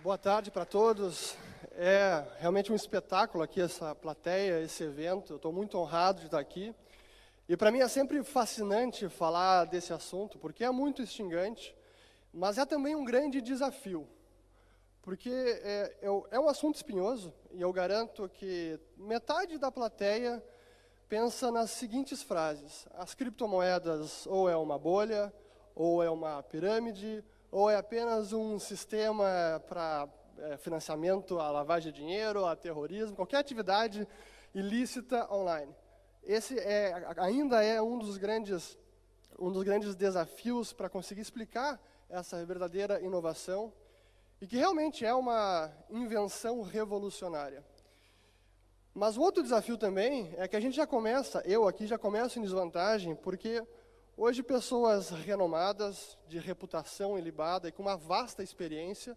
Boa tarde para todos. É realmente um espetáculo aqui essa plateia, esse evento. Eu estou muito honrado de estar aqui. E para mim é sempre fascinante falar desse assunto, porque é muito instigante, mas é também um grande desafio. Porque é um assunto espinhoso, e eu garanto que metade da plateia pensa nas seguintes frases: as criptomoedas ou é uma bolha, ou é uma pirâmide, ou é apenas um sistema para financiamento à lavagem de dinheiro, a terrorismo, qualquer atividade ilícita online. Esse ainda é um dos grandes desafios para conseguir explicar essa verdadeira inovação, e que realmente é uma invenção revolucionária. Mas o outro desafio também é que a gente eu aqui já começo em desvantagem, porque hoje pessoas renomadas, de reputação ilibada e com uma vasta experiência,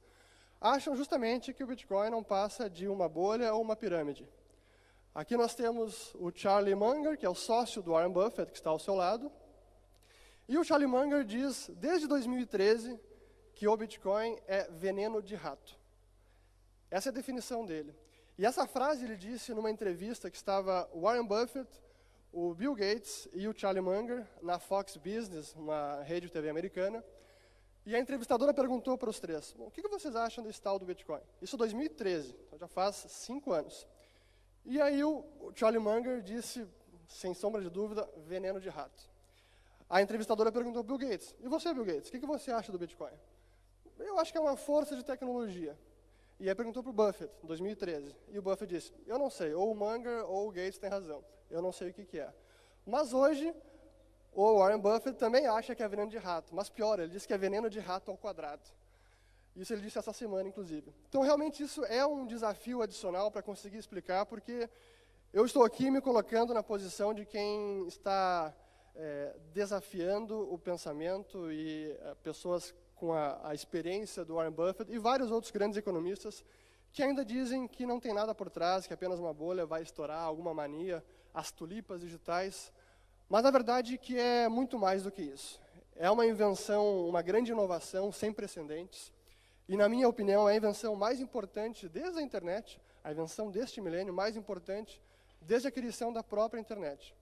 acham justamente que o Bitcoin não passa de uma bolha ou uma pirâmide. Aqui nós temos o Charlie Munger, que é o sócio do Warren Buffett, que está ao seu lado. E o Charlie Munger diz, desde 2013, que o Bitcoin é veneno de rato. Essa é a definição dele. E essa frase ele disse numa entrevista que estava o Warren Buffett, o Bill Gates e o Charlie Munger na Fox Business, uma rede de TV americana. E a entrevistadora perguntou para os três: o que vocês acham desse tal do Bitcoin? Isso em 2013, então já faz 5 anos. E aí o Charlie Munger disse, sem sombra de dúvida, veneno de rato. A entrevistadora perguntou para o Bill Gates: e você, Bill Gates, o que você acha do Bitcoin? Eu acho que é uma força de tecnologia. E aí perguntou para o Buffett, em 2013. E o Buffett disse: eu não sei, ou o Munger ou o Gates tem razão. Eu não sei o que é. Mas hoje, o Warren Buffett também acha que é veneno de rato. Mas pior, ele disse que é veneno de rato ao quadrado. Isso ele disse essa semana, inclusive. Então, realmente, isso é um desafio adicional para conseguir explicar, porque eu estou aqui me colocando na posição de quem está desafiando o pensamento e pessoas com a experiência do Warren Buffett e vários outros grandes economistas que ainda dizem que não tem nada por trás, que apenas uma bolha vai estourar, alguma mania, as tulipas digitais. Mas, na verdade, que é muito mais do que isso. É uma invenção, uma grande inovação sem precedentes. E, na minha opinião, é a invenção mais importante desde a internet, a invenção deste milênio mais importante desde a criação da própria internet.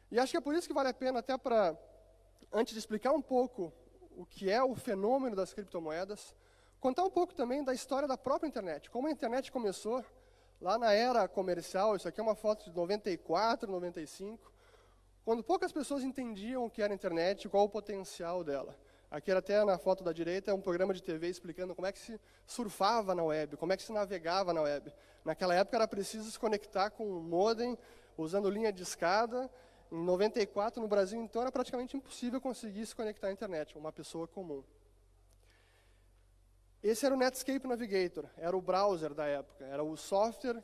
E acho que é por isso que vale a pena, até para, antes de explicar um pouco o que é o fenômeno das criptomoedas, contar um pouco também da história da própria internet, como a internet começou lá na era comercial. Isso aqui é uma foto de 94, 95, quando poucas pessoas entendiam o que era a internet e qual o potencial dela. Aqui era até na foto da direita, é um programa de TV explicando como é que se surfava na web, como é que se navegava na web. Naquela época era preciso se conectar com um modem, usando linha de escada. Em 94, no Brasil, então, era praticamente impossível conseguir se conectar à internet, uma pessoa comum. Esse era o Netscape Navigator, era o browser da época, era o software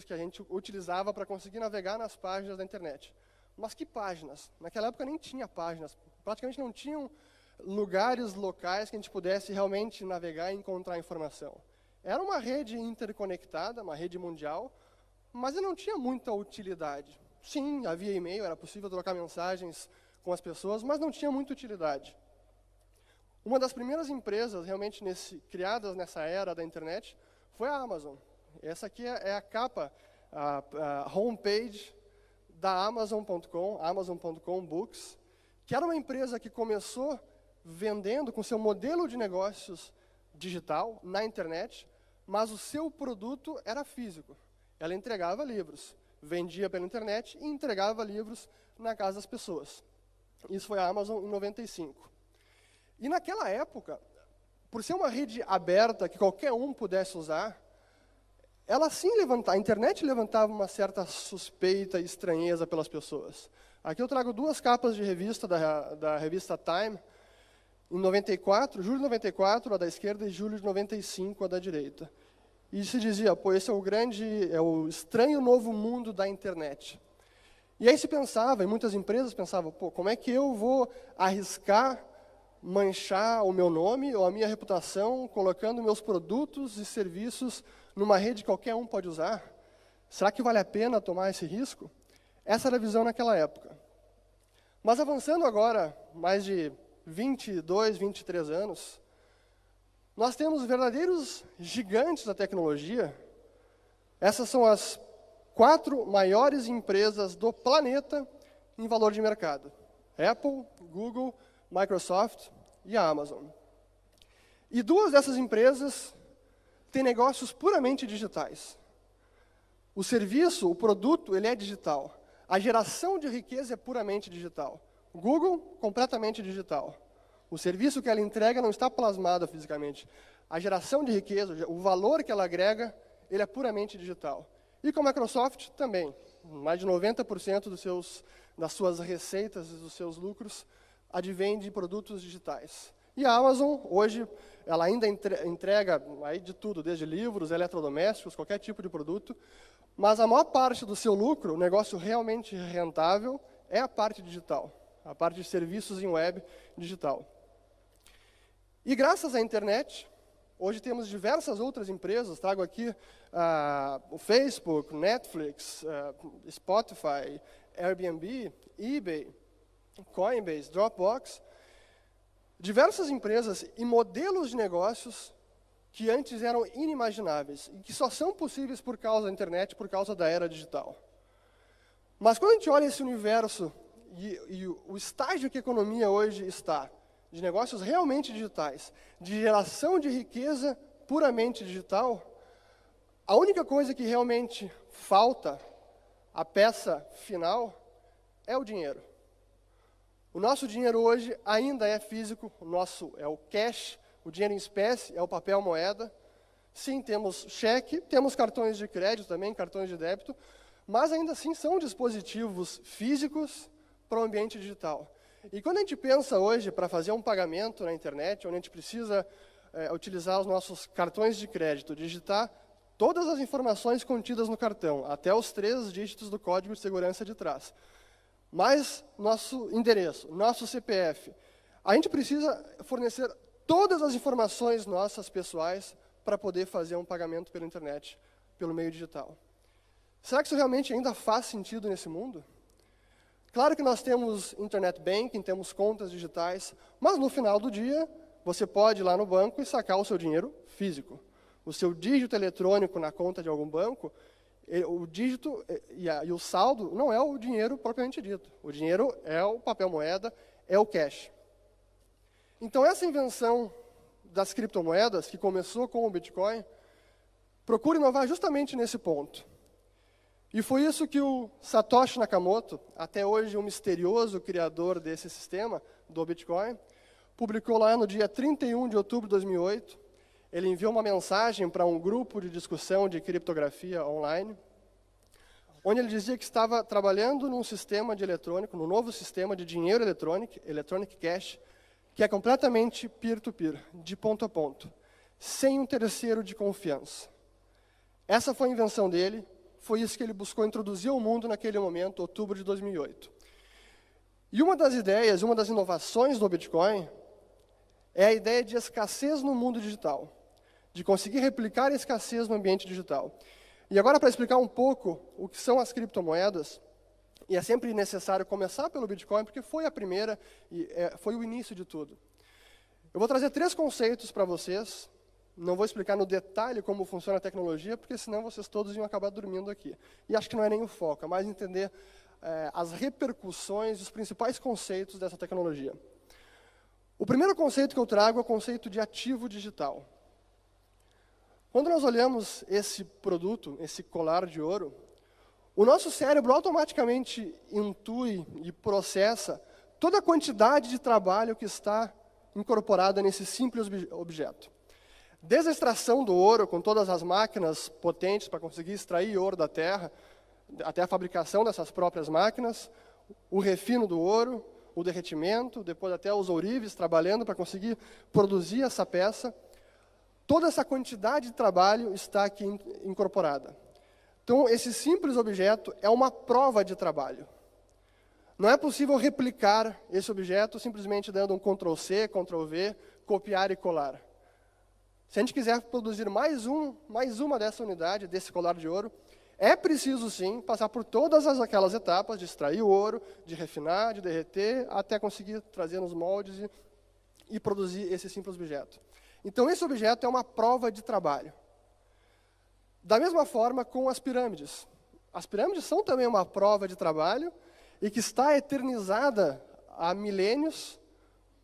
que a gente utilizava para conseguir navegar nas páginas da internet. Mas que páginas? Naquela época nem tinha páginas, praticamente não tinham lugares locais que a gente pudesse realmente navegar e encontrar informação. Era uma rede interconectada, uma rede mundial, mas não tinha muita utilidade. Sim, havia e-mail, era possível trocar mensagens com as pessoas, mas não tinha muita utilidade. Uma das primeiras empresas realmente criadas nessa era da internet foi a Amazon. Essa aqui é a capa, a homepage da Amazon.com, Amazon.com Books, que era uma empresa que começou vendendo com seu modelo de negócios digital na internet, mas o seu produto era físico. Ela entregava livros, vendia pela internet e entregava livros na casa das pessoas. Isso foi a Amazon em 95. E naquela época, por ser uma rede aberta que qualquer um pudesse usar, a internet levantava uma certa suspeita e estranheza pelas pessoas. Aqui eu trago 2 capas de revista da revista Time, em 94, julho de 94, a da esquerda, e julho de 95, a da direita. E se dizia, esse é o estranho novo mundo da internet. E aí se pensava, e muitas empresas pensavam, como é que eu vou arriscar manchar o meu nome ou a minha reputação colocando meus produtos e serviços numa rede que qualquer um pode usar? Será que vale a pena tomar esse risco? Essa era a visão naquela época. Mas avançando agora, mais de 22, 23 anos, nós temos verdadeiros gigantes da tecnologia. Essas são as 4 maiores empresas do planeta em valor de mercado: Apple, Google, Microsoft e a Amazon. E 2 dessas empresas têm negócios puramente digitais. O serviço, o produto, ele é digital. A geração de riqueza é puramente digital. O Google, completamente digital. O serviço que ela entrega não está plasmado fisicamente. A geração de riqueza, o valor que ela agrega, ele é puramente digital. E com a Microsoft também. Mais de 90% das suas receitas e dos seus lucros advém de produtos digitais. E a Amazon, hoje, ela ainda entrega aí de tudo, desde livros, eletrodomésticos, qualquer tipo de produto, mas a maior parte do seu lucro, o negócio realmente rentável, é a parte digital, a parte de serviços em web digital. E graças à internet, hoje temos diversas outras empresas, trago aqui o Facebook, Netflix, Spotify, Airbnb, eBay, Coinbase, Dropbox, diversas empresas e modelos de negócios que antes eram inimagináveis e que só são possíveis por causa da internet, por causa da era digital. Mas quando a gente olha esse universo e o estágio que a economia hoje está, de negócios realmente digitais, de geração de riqueza puramente digital, a única coisa que realmente falta, a peça final, é o dinheiro. O nosso dinheiro hoje ainda é físico, o nosso é o cash, o dinheiro em espécie, é o papel moeda. Sim, temos cheque, temos cartões de crédito também, cartões de débito, mas ainda assim são dispositivos físicos para o ambiente digital. E quando a gente pensa hoje para fazer um pagamento na internet, onde a gente precisa utilizar os nossos cartões de crédito, digitar todas as informações contidas no cartão, até os 3 dígitos do código de segurança de trás, mais nosso endereço, nosso CPF, a gente precisa fornecer todas as informações nossas pessoais para poder fazer um pagamento pela internet, pelo meio digital. Será que isso realmente ainda faz sentido nesse mundo? Claro que nós temos internet banking, temos contas digitais, mas no final do dia, você pode ir lá no banco e sacar o seu dinheiro físico. O seu dígito eletrônico na conta de algum banco, o dígito e o saldo não é o dinheiro propriamente dito. O dinheiro é o papel moeda, é o cash. Então, essa invenção das criptomoedas, que começou com o Bitcoin, procura inovar justamente nesse ponto. E foi isso que o Satoshi Nakamoto, até hoje um misterioso criador desse sistema, do Bitcoin, publicou lá no dia 31 de outubro de 2008. Ele enviou uma mensagem para um grupo de discussão de criptografia online, onde ele dizia que estava trabalhando num sistema de eletrônico, num novo sistema de dinheiro eletrônico, Electronic Cash, que é completamente peer-to-peer, de ponto a ponto, sem um terceiro de confiança. Essa foi a invenção dele, foi isso que ele buscou introduzir ao mundo naquele momento, outubro de 2008. E uma das ideias, uma das inovações do Bitcoin é a ideia de escassez no mundo digital, de conseguir replicar a escassez no ambiente digital. E agora, para explicar um pouco o que são as criptomoedas, e é sempre necessário começar pelo Bitcoin, porque foi a primeira e foi o início de tudo. Eu vou trazer 3 conceitos para vocês. Não vou explicar no detalhe como funciona a tecnologia, porque senão vocês todos iam acabar dormindo aqui. E acho que não é nem o foco, é mais entender as repercussões, os principais conceitos dessa tecnologia. O primeiro conceito que eu trago é o conceito de ativo digital. Quando nós olhamos esse produto, esse colar de ouro, o nosso cérebro automaticamente intui e processa toda a quantidade de trabalho que está incorporada nesse simples objeto. Desde a extração do ouro, com todas as máquinas potentes para conseguir extrair ouro da terra, até a fabricação dessas próprias máquinas, o refino do ouro, o derretimento, depois até os ourives trabalhando para conseguir produzir essa peça, toda essa quantidade de trabalho está aqui incorporada. Então, esse simples objeto é uma prova de trabalho. Não é possível replicar esse objeto simplesmente dando um Ctrl+C, Ctrl+V, copiar e colar. Se a gente quiser produzir mais uma dessa unidade, desse colar de ouro, é preciso, sim, passar por todas aquelas etapas de extrair o ouro, de refinar, de derreter, até conseguir trazer nos moldes e produzir esse simples objeto. Então, esse objeto é uma prova de trabalho. Da mesma forma com as pirâmides. As pirâmides são também uma prova de trabalho e que está eternizada há milênios,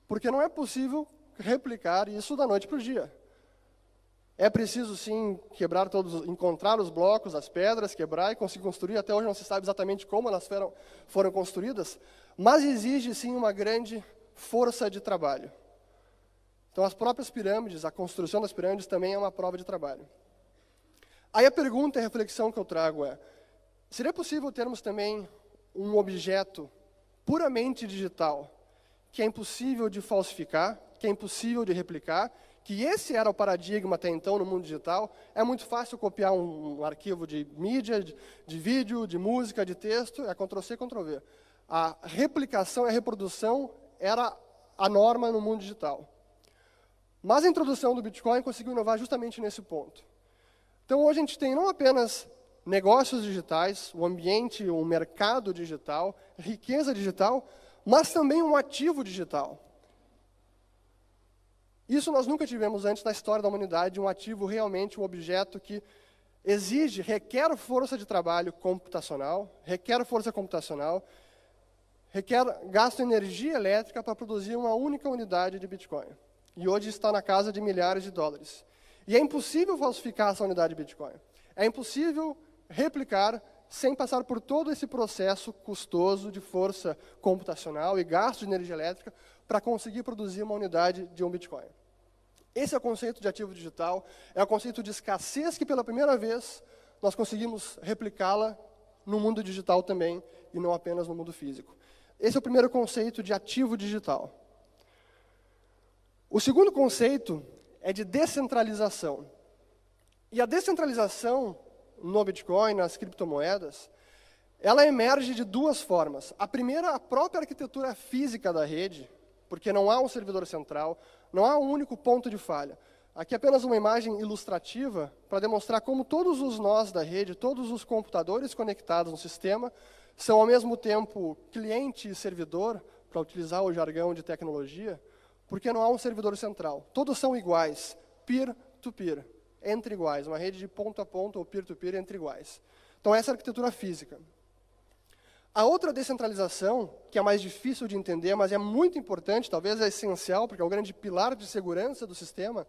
porque não é possível replicar isso da noite para o dia. É preciso, sim, encontrar os blocos, as pedras, quebrar e conseguir construir. Até hoje não se sabe exatamente como elas foram construídas, mas exige, sim, uma grande força de trabalho. Então, as próprias pirâmides, a construção das pirâmides também é uma prova de trabalho. Aí a pergunta e a reflexão que eu trago é, seria possível termos também um objeto puramente digital, que é impossível de falsificar, que é impossível de replicar, que esse era o paradigma até então no mundo digital? É muito fácil copiar um arquivo de mídia, de vídeo, de música, de texto, é Ctrl+C, Ctrl+V. A replicação e a reprodução era a norma no mundo digital. Mas a introdução do Bitcoin conseguiu inovar justamente nesse ponto. Então, hoje a gente tem não apenas negócios digitais, o ambiente, o mercado digital, riqueza digital, mas também um ativo digital. Isso nós nunca tivemos antes na história da humanidade, um ativo realmente, um objeto que requer força de trabalho computacional, requer gasto de energia elétrica para produzir uma única unidade de Bitcoin. E hoje está na casa de milhares de dólares. E é impossível falsificar essa unidade de Bitcoin. É impossível replicar sem passar por todo esse processo custoso de força computacional e gasto de energia elétrica para conseguir produzir uma unidade de um Bitcoin. Esse é o conceito de ativo digital, é o conceito de escassez que, pela primeira vez, nós conseguimos replicá-la no mundo digital também, e não apenas no mundo físico. Esse é o primeiro conceito de ativo digital. O segundo conceito é de descentralização. E a descentralização no Bitcoin, nas criptomoedas, ela emerge de duas formas. A primeira, a própria arquitetura física da rede, porque não há um servidor central, não há um único ponto de falha. Aqui é apenas uma imagem ilustrativa para demonstrar como todos os nós da rede, todos os computadores conectados no sistema, são ao mesmo tempo cliente e servidor, para utilizar o jargão de tecnologia, porque não há um servidor central. Todos são iguais, peer-to-peer, entre iguais, uma rede de ponto a ponto ou peer-to-peer entre iguais. Então, essa é a arquitetura física. A outra descentralização, que é mais difícil de entender, mas é muito importante, talvez é essencial, porque é o grande pilar de segurança do sistema,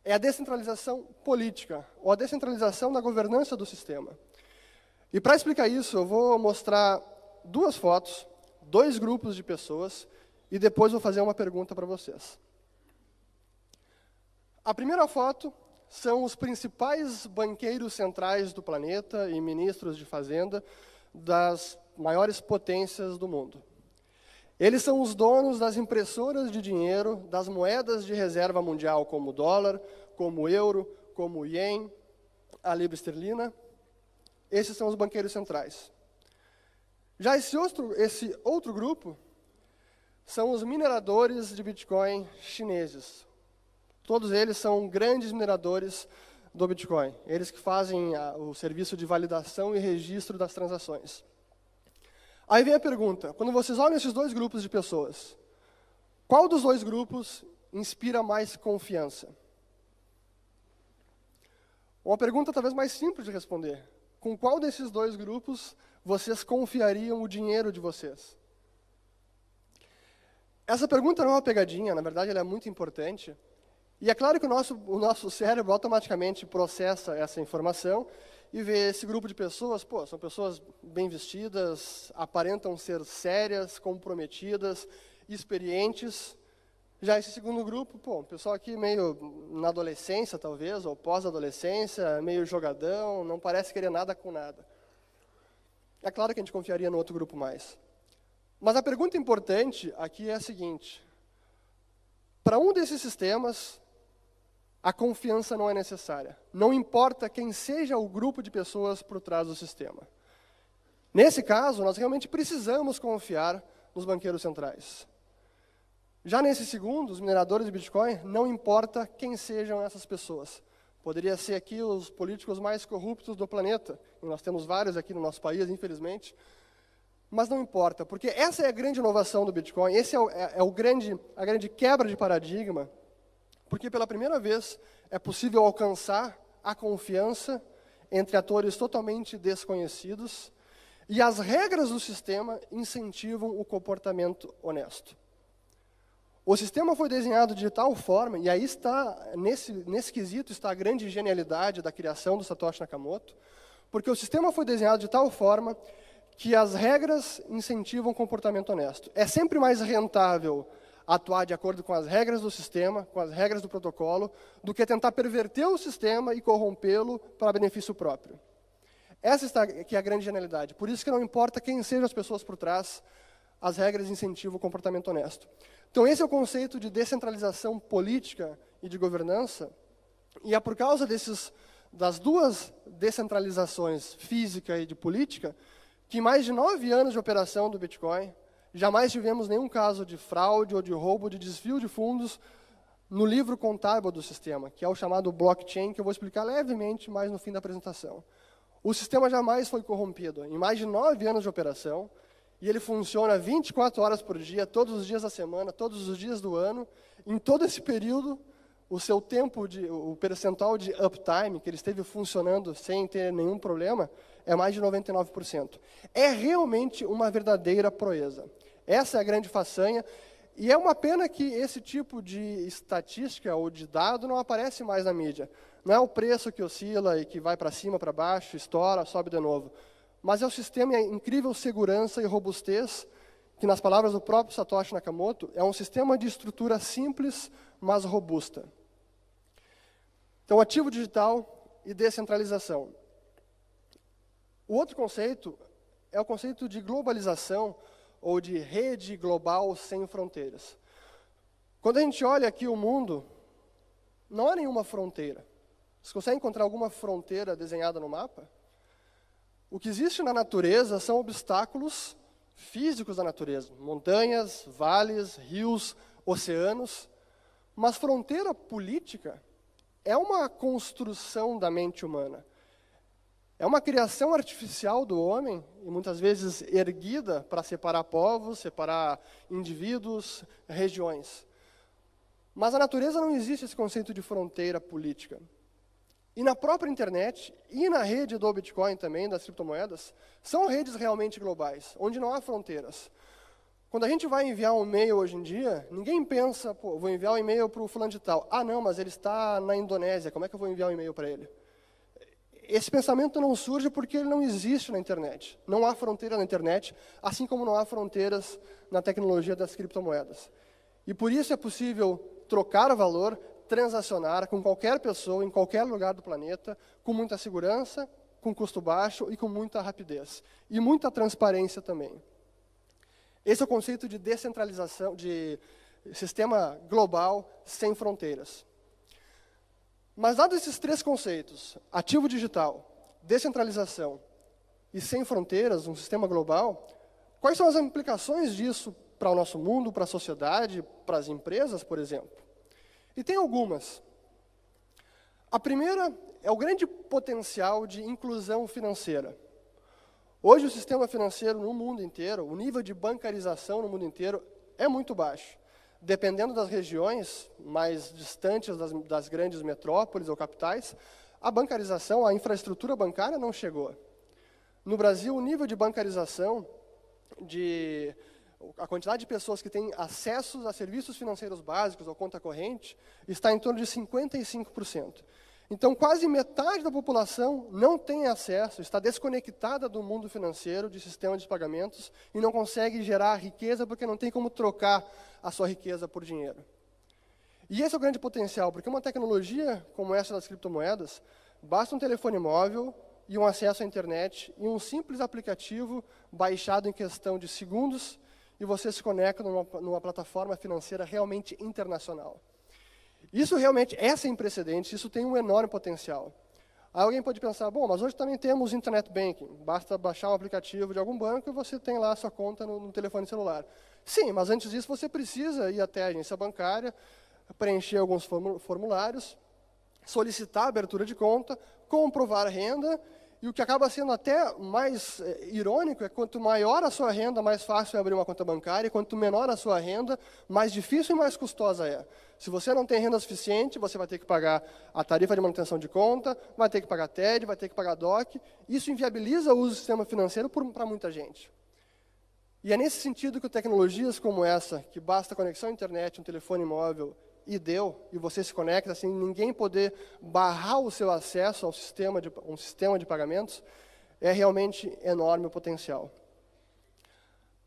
é a descentralização política, ou a descentralização da governança do sistema. E para explicar isso, eu vou mostrar duas fotos, dois grupos de pessoas, e depois vou fazer uma pergunta para vocês. A primeira foto são os principais banqueiros centrais do planeta e ministros de fazenda das maiores potências do mundo. Eles são os donos das impressoras de dinheiro, das moedas de reserva mundial, como o dólar, como o euro, como o ien, a libra esterlina. Esses são os banqueiros centrais. Já esse outro grupo são os mineradores de Bitcoin chineses. Todos eles são grandes mineradores do Bitcoin. Eles que fazem o serviço de validação e registro das transações. Aí vem a pergunta, quando vocês olham esses dois grupos de pessoas, qual dos dois grupos inspira mais confiança? Uma pergunta talvez mais simples de responder. Com qual desses dois grupos vocês confiariam o dinheiro de vocês? Essa pergunta não é uma pegadinha, na verdade ela é muito importante. E é claro que o nosso cérebro automaticamente processa essa informação e vê esse grupo de pessoas, são pessoas bem vestidas, aparentam ser sérias, comprometidas, experientes. Já esse segundo grupo, pessoal aqui meio na adolescência, talvez, ou pós-adolescência, meio jogadão, não parece querer nada com nada. É claro que a gente confiaria no outro grupo mais. Mas a pergunta importante aqui é a seguinte: para um desses sistemas, a confiança não é necessária. Não importa quem seja o grupo de pessoas por trás do sistema. Nesse caso, nós realmente precisamos confiar nos banqueiros centrais. Já nesse segundo, os mineradores de Bitcoin, não importa quem sejam essas pessoas. Poderia ser aqui os políticos mais corruptos do planeta, e nós temos vários aqui no nosso país, infelizmente, mas não importa, porque essa é a grande inovação do Bitcoin, esse é a grande quebra de paradigma porque pela primeira vez é possível alcançar a confiança entre atores totalmente desconhecidos e as regras do sistema incentivam o comportamento honesto. O sistema foi desenhado de tal forma, e aí está, nesse quesito está a grande genialidade da criação do Satoshi Nakamoto, porque o sistema foi desenhado de tal forma que as regras incentivam o comportamento honesto. É sempre mais rentável atuar de acordo com as regras do sistema, com as regras do protocolo, do que tentar perverter o sistema e corrompê-lo para benefício próprio. Essa está aqui a grande genialidade. Por isso que não importa quem sejam as pessoas por trás, as regras incentivam o comportamento honesto. Então, esse é o conceito de descentralização política e de governança, e é por causa das duas descentralizações, física e de política, que em mais de 9 anos de operação do Bitcoin, jamais tivemos nenhum caso de fraude ou de roubo, de desvio de fundos no livro contábil do sistema, que é o chamado blockchain, que eu vou explicar levemente mais no fim da apresentação. O sistema jamais foi corrompido. Em mais de 9 anos de operação, e ele funciona 24 horas por dia, todos os dias da semana, todos os dias do ano. Em todo esse período, o percentual de uptime, que ele esteve funcionando sem ter nenhum problema, é mais de 99%. É realmente uma verdadeira proeza. Essa é a grande façanha, e é uma pena que esse tipo de estatística ou de dado não aparece mais na mídia. Não é o preço que oscila e que vai para cima, para baixo, estoura, sobe de novo. Mas é o sistema em incrível segurança e robustez, que nas palavras do próprio Satoshi Nakamoto, é um sistema de estrutura simples, mas robusta. Então, ativo digital e descentralização. O outro conceito é o conceito de globalização, ou de rede global sem fronteiras. Quando a gente olha aqui o mundo, não há nenhuma fronteira. Você consegue encontrar alguma fronteira desenhada no mapa? O que existe na natureza são obstáculos físicos da natureza, montanhas, vales, rios, oceanos, mas fronteira política é uma construção da mente humana. É uma criação artificial do homem, e muitas vezes erguida para separar povos, separar indivíduos, regiões. Mas na natureza não existe esse conceito de fronteira política. E na própria internet, e na rede do Bitcoin também, das criptomoedas, são redes realmente globais, onde não há fronteiras. Quando a gente vai enviar um e-mail hoje em dia, ninguém pensa, pô, vou enviar um e-mail para o fulano de tal. Ah, não, mas ele está na Indonésia, como é que eu vou enviar um e-mail para ele? Esse pensamento não surge porque ele não existe na internet. Não há fronteira na internet, assim como não há fronteiras na tecnologia das criptomoedas. E por isso é possível trocar valor, transacionar com qualquer pessoa, em qualquer lugar do planeta, com muita segurança, com custo baixo e com muita rapidez. E muita transparência também. Esse é o conceito de descentralização, de sistema global sem fronteiras. Mas, dados esses três conceitos, ativo digital, descentralização e sem fronteiras, um sistema global, quais são as implicações disso para o nosso mundo, para a sociedade, para as empresas, por exemplo? E tem algumas. A primeira é o grande potencial de inclusão financeira. Hoje, o sistema financeiro no mundo inteiro, o nível de bancarização no mundo inteiro é muito baixo. Dependendo das regiões mais distantes das grandes metrópoles ou capitais, a bancarização, a infraestrutura bancária não chegou. No Brasil, o nível de bancarização, a quantidade de pessoas que têm acesso a serviços financeiros básicos ou conta corrente, está em torno de 55%. Então, quase metade da população não tem acesso, está desconectada do mundo financeiro, de sistema de pagamentos, e não consegue gerar riqueza porque não tem como trocar a sua riqueza por dinheiro. E esse é o grande potencial, porque uma tecnologia como essa das criptomoedas, basta um telefone móvel e um acesso à internet e um simples aplicativo baixado em questão de segundos, e você se conecta numa plataforma financeira realmente internacional. Isso realmente é sem precedentes, isso tem um enorme potencial. Aí alguém pode pensar, bom, mas hoje também temos internet banking, basta baixar um aplicativo de algum banco e você tem lá a sua conta no telefone celular. Sim, mas antes disso você precisa ir até a agência bancária, preencher alguns formulários, solicitar a abertura de conta, comprovar a renda E o que acaba sendo até mais irônico é quanto maior a sua renda, mais fácil é abrir uma conta bancária, e quanto menor a sua renda, mais difícil e mais custosa é. Se você não tem renda suficiente, você vai ter que pagar a tarifa de manutenção de conta, vai ter que pagar TED, vai ter que pagar DOC. Isso inviabiliza o uso do sistema financeiro para muita gente. E é nesse sentido que tecnologias como essa, que basta conexão à internet, um telefone móvel, e você se conecta sem ninguém poder barrar o seu acesso ao sistema um sistema de pagamentos, é realmente enorme o potencial.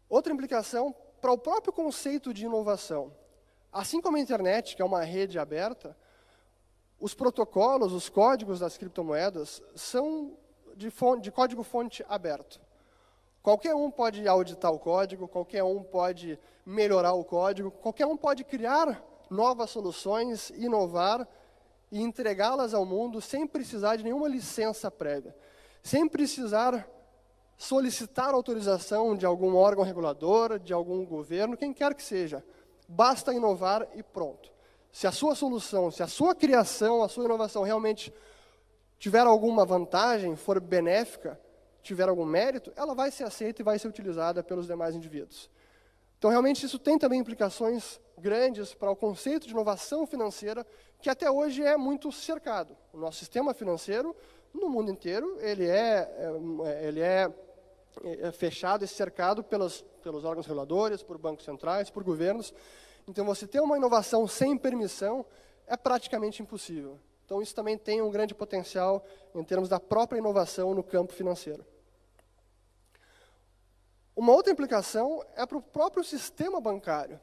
Outra implicação para o próprio conceito de inovação. Assim como a internet, que é uma rede aberta, os protocolos, os códigos das criptomoedas são de código-fonte aberto. Qualquer um pode auditar o código, qualquer um pode melhorar o código, qualquer um pode criar novas soluções, inovar e entregá-las ao mundo sem precisar de nenhuma licença prévia, sem precisar solicitar autorização de algum órgão regulador, de algum governo, quem quer que seja. Basta inovar e pronto. Se a sua solução, se a sua criação, a sua inovação realmente tiver alguma vantagem, for benéfica, tiver algum mérito, ela vai ser aceita e vai ser utilizada pelos demais indivíduos. Então, realmente, isso tem também implicações grandes para o conceito de inovação financeira, que até hoje é muito cercado. O nosso sistema financeiro, no mundo inteiro, ele é fechado e cercado pelos órgãos reguladores, por bancos centrais, por governos. Então, você ter uma inovação sem permissão é praticamente impossível. Então, isso também tem um grande potencial em termos da própria inovação no campo financeiro. Uma outra implicação é para o próprio sistema bancário.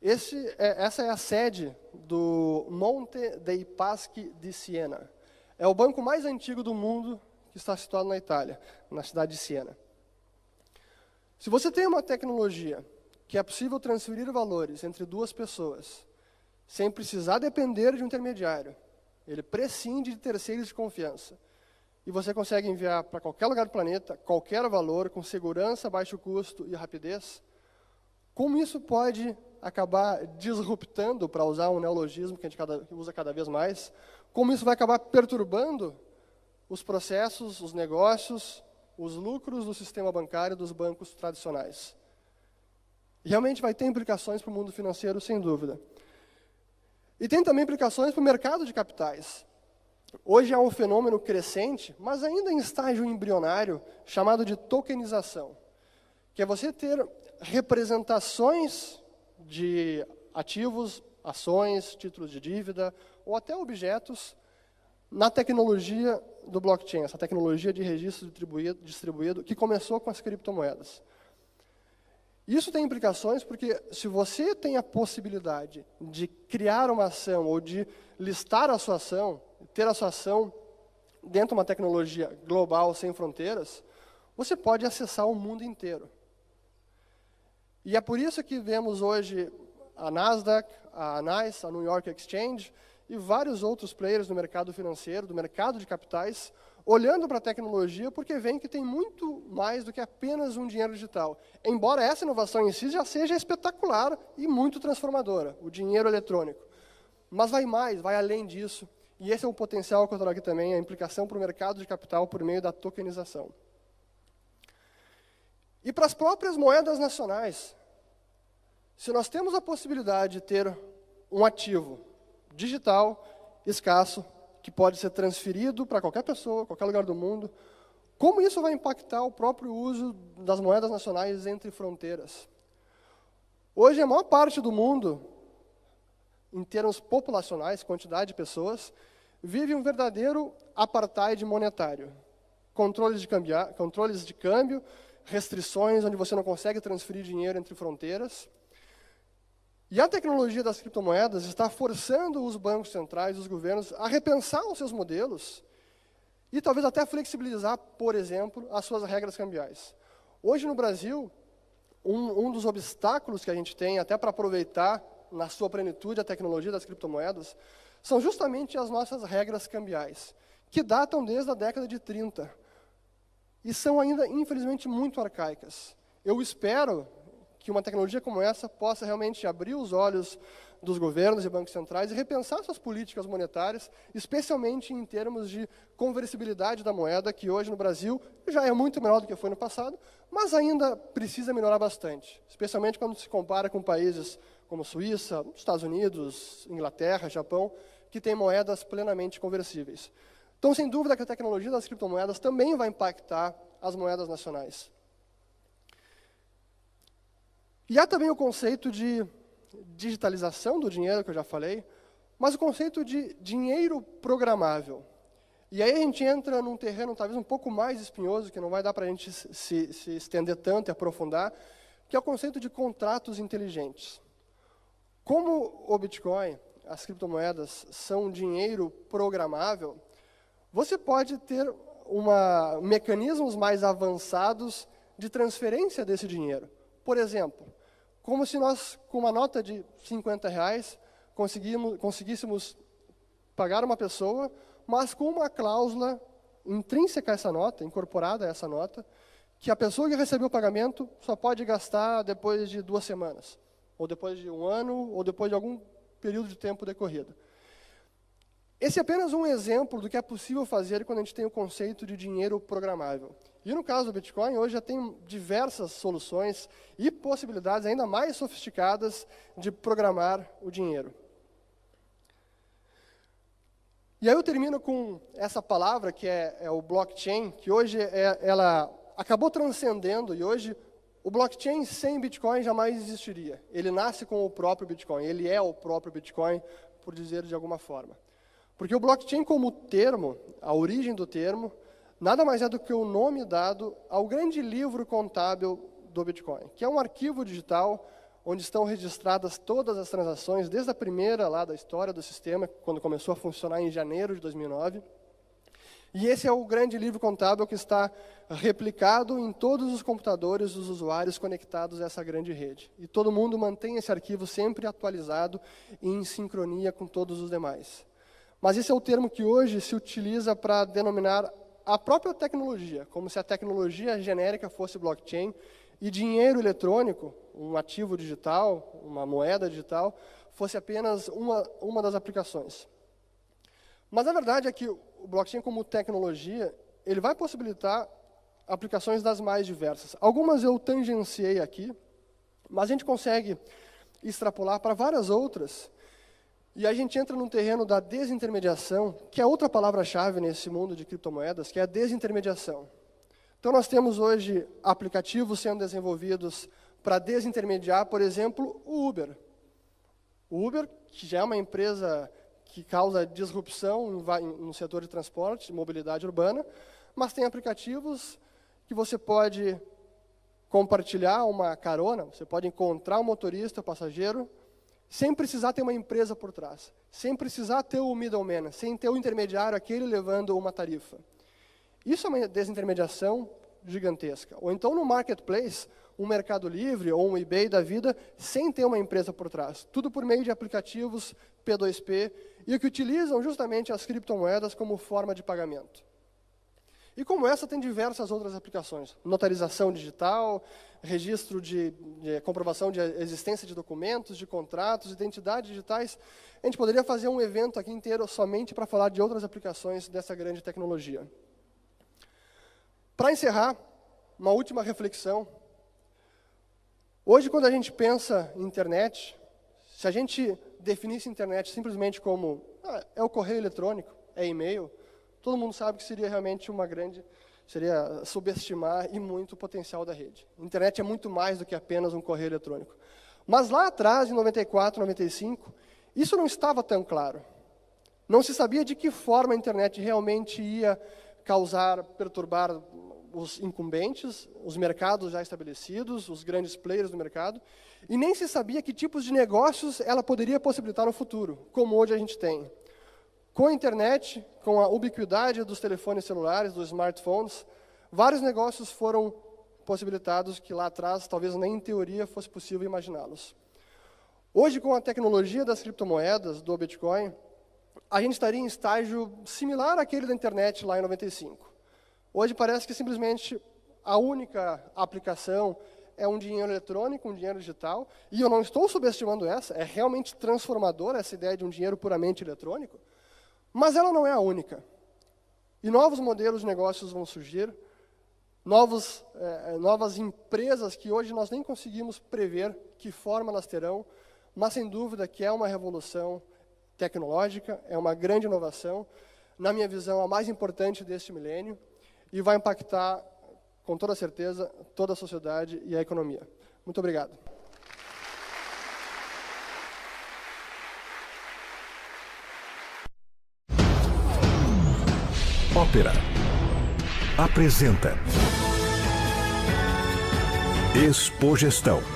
Essa é a sede do Monte dei Paschi di Siena. É o banco mais antigo do mundo, que está situado na Itália, na cidade de Siena. Se você tem uma tecnologia que é possível transferir valores entre duas pessoas, sem precisar depender de um intermediário, ele prescinde de terceiros de confiança, e você consegue enviar para qualquer lugar do planeta, qualquer valor, com segurança, baixo custo e rapidez, como isso pode acabar disruptando, para usar um neologismo que a gente usa cada vez mais, como isso vai acabar perturbando os processos, os negócios, os lucros do sistema bancário dos bancos tradicionais. E realmente vai ter implicações para o mundo financeiro, sem dúvida. E tem também implicações para o mercado de capitais. Hoje há um fenômeno crescente, mas ainda em estágio embrionário, chamado de tokenização, que é você ter representações de ativos, ações, títulos de dívida, ou até objetos, na tecnologia do blockchain, essa tecnologia de registro distribuído que começou com as criptomoedas. Isso tem implicações porque se você tem a possibilidade de criar uma ação ou de listar a sua ação, ter a sua ação dentro de uma tecnologia global, sem fronteiras, você pode acessar o mundo inteiro. E é por isso que vemos hoje a Nasdaq, a NYSE, a New York Exchange e vários outros players do mercado financeiro, do mercado de capitais, olhando para a tecnologia porque veem que tem muito mais do que apenas um dinheiro digital. Embora essa inovação em si já seja espetacular e muito transformadora, o dinheiro eletrônico. Mas vai mais, vai além disso. E esse é o potencial que eu trago aqui também, a implicação para o mercado de capital por meio da tokenização. E para as próprias moedas nacionais, se nós temos a possibilidade de ter um ativo digital, escasso, que pode ser transferido para qualquer pessoa, qualquer lugar do mundo, como isso vai impactar o próprio uso das moedas nacionais entre fronteiras? Hoje, a maior parte do mundo, em termos populacionais, quantidade de pessoas, vive um verdadeiro apartheid monetário. Controles de câmbio, restrições onde você não consegue transferir dinheiro entre fronteiras. E a tecnologia das criptomoedas está forçando os bancos centrais, os governos, a repensar os seus modelos e talvez até flexibilizar, por exemplo, as suas regras cambiais. Hoje, no Brasil, um dos obstáculos que a gente tem, até para aproveitar na sua plenitude a tecnologia das criptomoedas, são justamente as nossas regras cambiais, que datam desde a década de 30 e são ainda, infelizmente, muito arcaicas. Eu espero que uma tecnologia como essa possa realmente abrir os olhos dos governos e bancos centrais e repensar suas políticas monetárias, especialmente em termos de conversibilidade da moeda, que hoje no Brasil já é muito menor do que foi no passado, mas ainda precisa melhorar bastante, especialmente quando se compara com países como Suíça, Estados Unidos, Inglaterra, Japão, que têm moedas plenamente conversíveis. Então, sem dúvida que a tecnologia das criptomoedas também vai impactar as moedas nacionais. E há também o conceito de digitalização do dinheiro, que eu já falei, mas o conceito de dinheiro programável. E aí a gente entra num terreno talvez um pouco mais espinhoso, que não vai dar para a gente se estender tanto e aprofundar, que é o conceito de contratos inteligentes. Como o Bitcoin, as criptomoedas, são dinheiro programável, você pode ter mecanismos mais avançados de transferência desse dinheiro. Por exemplo, como se nós, com uma nota de R$50, conseguíssemos pagar uma pessoa, mas com uma cláusula intrínseca a essa nota, incorporada a essa nota, que a pessoa que recebeu o pagamento só pode gastar depois de 2 semanas, ou depois de 1 ano, ou depois de algum período de tempo decorrido. Esse é apenas um exemplo do que é possível fazer quando a gente tem o conceito de dinheiro programável. E no caso do Bitcoin, hoje já tem diversas soluções e possibilidades ainda mais sofisticadas de programar o dinheiro. E aí eu termino com essa palavra, que é o blockchain, que hoje ela acabou transcendendo, e hoje o blockchain sem Bitcoin jamais existiria. Ele nasce com o próprio Bitcoin, ele é o próprio Bitcoin, por dizer de alguma forma. Porque o blockchain como termo, a origem do termo, nada mais é do que o nome dado ao grande livro contábil do Bitcoin, que é um arquivo digital onde estão registradas todas as transações, desde a primeira lá da história do sistema, quando começou a funcionar em janeiro de 2009. E esse é o grande livro contábil que está replicado em todos os computadores dos usuários conectados a essa grande rede. E todo mundo mantém esse arquivo sempre atualizado e em sincronia com todos os demais. Mas esse é o termo que hoje se utiliza para denominar a própria tecnologia, como se a tecnologia genérica fosse blockchain e dinheiro eletrônico, um ativo digital, uma moeda digital, fosse apenas uma das aplicações. Mas a verdade é que o blockchain como tecnologia, ele vai possibilitar aplicações das mais diversas. Algumas eu tangenciei aqui, mas a gente consegue extrapolar para várias outras. E a gente entra num terreno da desintermediação, que é outra palavra-chave nesse mundo de criptomoedas, que é a desintermediação. Então, nós temos hoje aplicativos sendo desenvolvidos para desintermediar, por exemplo, o Uber. O Uber, que já é uma empresa que causa disrupção no setor de transporte, de mobilidade urbana, mas tem aplicativos que você pode compartilhar uma carona, você pode encontrar um motorista, um passageiro, sem precisar ter uma empresa por trás, sem precisar ter o middleman, sem ter o intermediário, aquele levando uma tarifa. Isso é uma desintermediação gigantesca. Ou então no marketplace, um Mercado Livre ou um eBay da vida, sem ter uma empresa por trás. Tudo por meio de aplicativos P2P, e que utilizam justamente as criptomoedas como forma de pagamento. E como essa, tem diversas outras aplicações. Notarização digital, registro de comprovação de existência de documentos, de contratos, identidades digitais. A gente poderia fazer um evento aqui inteiro somente para falar de outras aplicações dessa grande tecnologia. Para encerrar, uma última reflexão. Hoje, quando a gente pensa em internet, se a gente definisse internet simplesmente como é o correio eletrônico, é e-mail, todo mundo sabe que seria realmente seria subestimar e muito o potencial da rede. A internet é muito mais do que apenas um correio eletrônico. Mas lá atrás, em 94, 95, isso não estava tão claro. Não se sabia de que forma a internet realmente ia perturbar os incumbentes, os mercados já estabelecidos, os grandes players do mercado, e nem se sabia que tipos de negócios ela poderia possibilitar no futuro, como hoje a gente tem. Com a internet, com a ubiquidade dos telefones celulares, dos smartphones, vários negócios foram possibilitados que lá atrás, talvez nem em teoria, fosse possível imaginá-los. Hoje, com a tecnologia das criptomoedas, do Bitcoin, a gente estaria em estágio similar àquele da internet lá em 95. Hoje parece que simplesmente a única aplicação é um dinheiro eletrônico, um dinheiro digital, e eu não estou subestimando essa, é realmente transformadora essa ideia de um dinheiro puramente eletrônico, mas ela não é a única. E novos modelos de negócios vão surgir, novas empresas que hoje nós nem conseguimos prever que forma elas terão, mas sem dúvida que é uma revolução tecnológica, é uma grande inovação, na minha visão, a mais importante deste milênio, e vai impactar, com toda certeza, toda a sociedade e a economia. Muito obrigado. Ópera apresenta Expogestão.